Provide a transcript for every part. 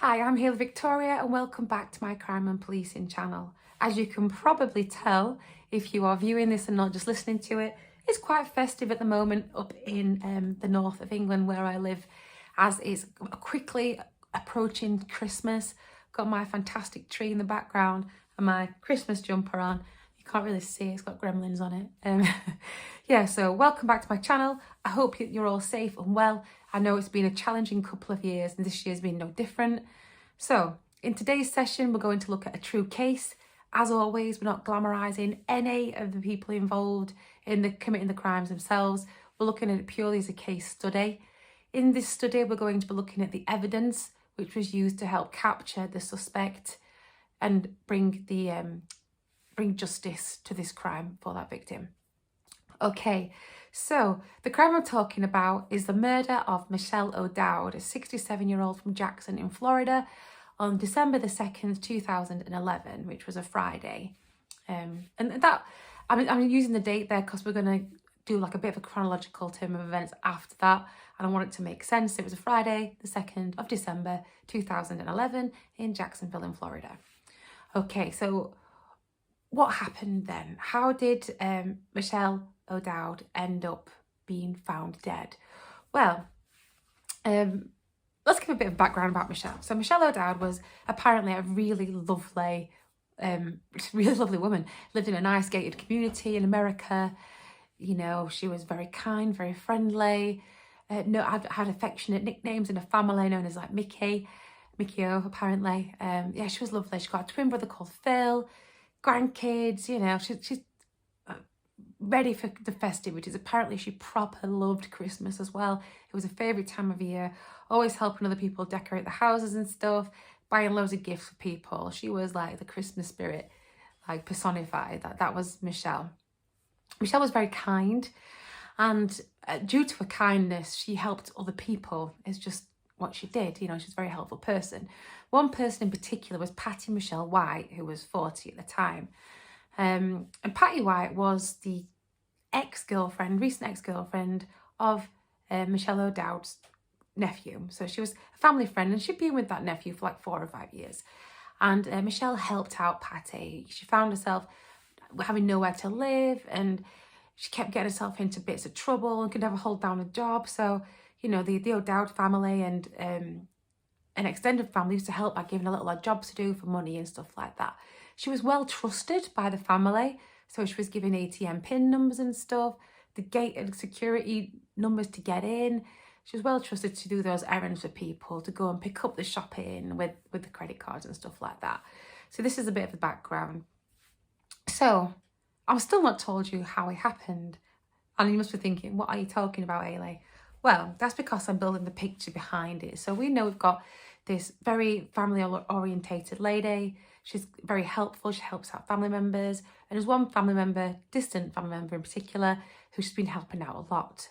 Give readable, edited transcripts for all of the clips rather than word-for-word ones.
Hi, I'm here Victoria and welcome back to my Crime and Policing channel. As you can probably tell, if you are viewing this and not just listening to it, it's quite festive at the moment up in the north of England where I live, as it's quickly approaching Christmas. Got my fantastic tree in the background and my Christmas jumper on. You can't really see it, it's got gremlins on it. Yeah, so welcome back to my channel. I hope you're all safe and well. I know it's been a challenging couple of years and this year's been no different. So in today's session, we're going to look at a true case. As always, we're not glamorizing any of the people involved in committing the crimes themselves. We're looking at it purely as a case study. In this study, we're going to be looking at the evidence which was used to help capture the suspect and bring justice to this crime for that victim. Okay, so the crime I'm talking about is the murder of Michele O'Dowd, a 67-year-old from Jackson in Florida, on December the 2nd, 2011, which was a Friday. And that, I'm using the date there because we're going to do like a bit of a chronological term of events after that, and I want it to make sense. It was a Friday, the 2nd of December, 2011 in Jacksonville in Florida. Okay, so what happened then? How did Michele O'Dowd end up being found dead? Well, let's give a bit of background about Michele. So Michele O'Dowd was apparently a really lovely woman. Lived in a nice gated community in America. You know, she was very kind, very friendly. Had affectionate nicknames in her family known as like Mickey O, apparently. Yeah, she was lovely. She got a twin brother called Phil, grandkids, you know, she's ready for the festivities. Apparently she proper loved Christmas as well. It was a favourite time of year, always helping other people decorate the houses and stuff, buying loads of gifts for people. She was like the Christmas spirit, like personified. That was Michele. Michele was very kind, and due to her kindness, she helped other people. It's just what she did, you know. She's a very helpful person. One person in particular was Patty Michelle White, who was 40 at the time. And Patty White was the recent ex-girlfriend of Michele O'Dowd's nephew. So she was a family friend and she'd been with that nephew for like 4 or 5 years. And Michele helped out Patty. She found herself having nowhere to live and she kept getting herself into bits of trouble and could never hold down a job. So, you know, the O'Dowd family and an extended family used to help by giving her little jobs to do for money and stuff like that. She was well trusted by the family, so she was given ATM PIN numbers and stuff, the gated security numbers to get in. She was well trusted to do those errands for people, to go and pick up the shopping with the credit cards and stuff like that. So this is a bit of the background. So I've still not told you how it happened. And you must be thinking, what are you talking about, Ailey? Well, that's because I'm building the picture behind it. So we know we've got this very family-orientated lady. She's very helpful. She helps out family members. And there's one family member, distant family member in particular, who's been helping out a lot.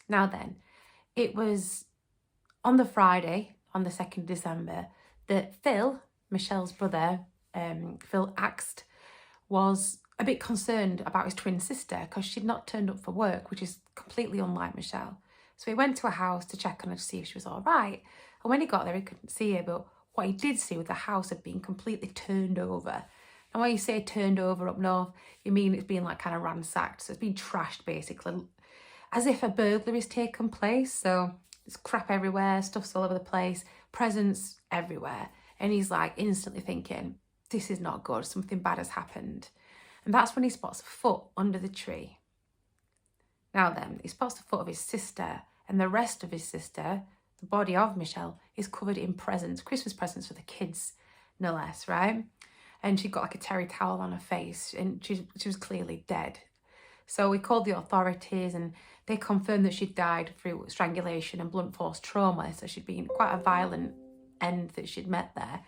Now then, it was on the Friday, on the 2nd of December, that Phil, Michelle's brother, Phil Axt, was a bit concerned about his twin sister because she'd not turned up for work, which is completely unlike Michele. So he went to her house to check on her to see if she was all right. And when he got there, he couldn't see her, but what he did see was the house had been completely turned over. And when you say turned over up north, you mean it's been like kind of ransacked. So it's been trashed basically, as if a burglary's taken place. So there's crap everywhere, stuff's all over the place, presents everywhere. And he's like instantly thinking, this is not good, something bad has happened. And that's when he spots a foot under the tree. Now then, he spots the foot of his sister, and the rest of his sister, the body of Michele, is covered in presents, Christmas presents for the kids, no less, right? And she got like a terry towel on her face, and she was clearly dead. So we called the authorities, and they confirmed that she'd died through strangulation and blunt force trauma. So she'd been quite a violent end that she'd met there.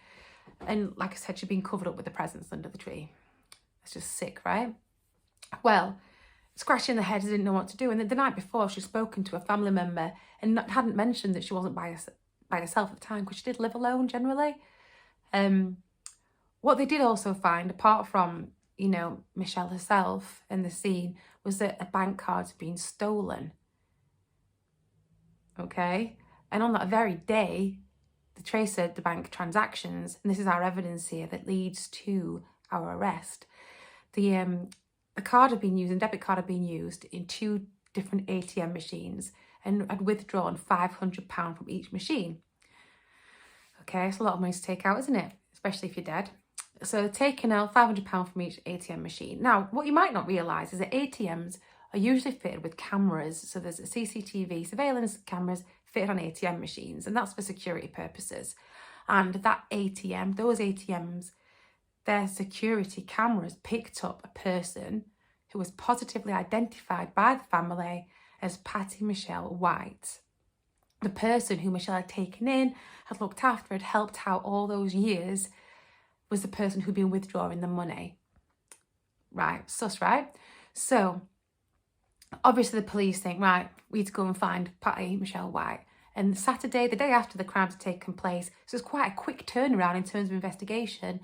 And like I said, she'd been covered up with the presents under the tree. It's just sick, right? Well, scratching their heads, didn't know what to do. And the night before, she'd spoken to a family member and hadn't mentioned that she wasn't by herself at the time because she did live alone generally. What they did also find, apart from, you know, Michele herself in the scene, was that a bank card had been stolen. Okay? And on that very day, They trace the bank transactions, and this is our evidence here that leads to our arrest. The card had been used, and debit card had been used in 2 different ATM machines and had withdrawn £500 from each machine. Okay, it's a lot of money to take out, isn't it? Especially if you're dead. So taking out £500 from each ATM machine. Now, what you might not realise is that ATMs are usually fitted with cameras. So there's a CCTV, surveillance cameras fitted on ATM machines, and that's for security purposes. And that ATM, those ATMs, their security cameras picked up a person who was positively identified by the family as Patty Michele White. The person who Michele had taken in, had looked after, had helped out all those years, was the person who'd been withdrawing the money. Right, sus, right? So, obviously the police think, right, we need to go and find Patty Michele White. And Saturday, the day after the crimes had taken place, so it's quite a quick turnaround in terms of investigation,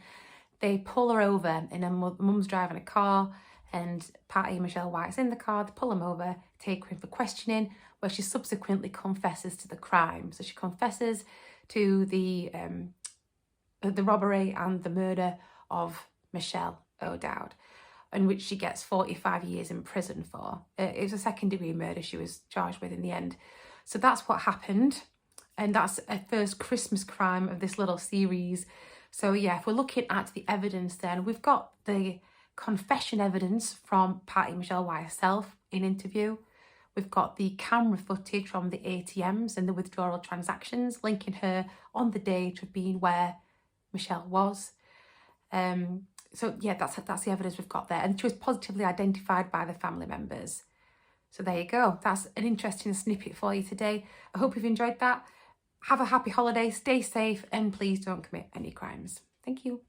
they pull her over, and her mum's driving a car, and Patty Michele White's in the car. They pull him over, take her in for questioning, where she subsequently confesses to the crime. So she confesses to the robbery and the murder of Michele O'Dowd, in which she gets 45 years in prison for. It was a second-degree murder she was charged with in the end. So that's what happened, and that's a first Christmas crime of this little series. So yeah, if we're looking at the evidence, then we've got the confession evidence from Patty Michele White herself in interview. We've got the camera footage from the ATMs and the withdrawal transactions, linking her on the day to being where Michele was. So yeah, that's the evidence we've got there. And she was positively identified by the family members. So there you go. That's an interesting snippet for you today. I hope you've enjoyed that. Have a happy holiday, stay safe, and please don't commit any crimes. Thank you.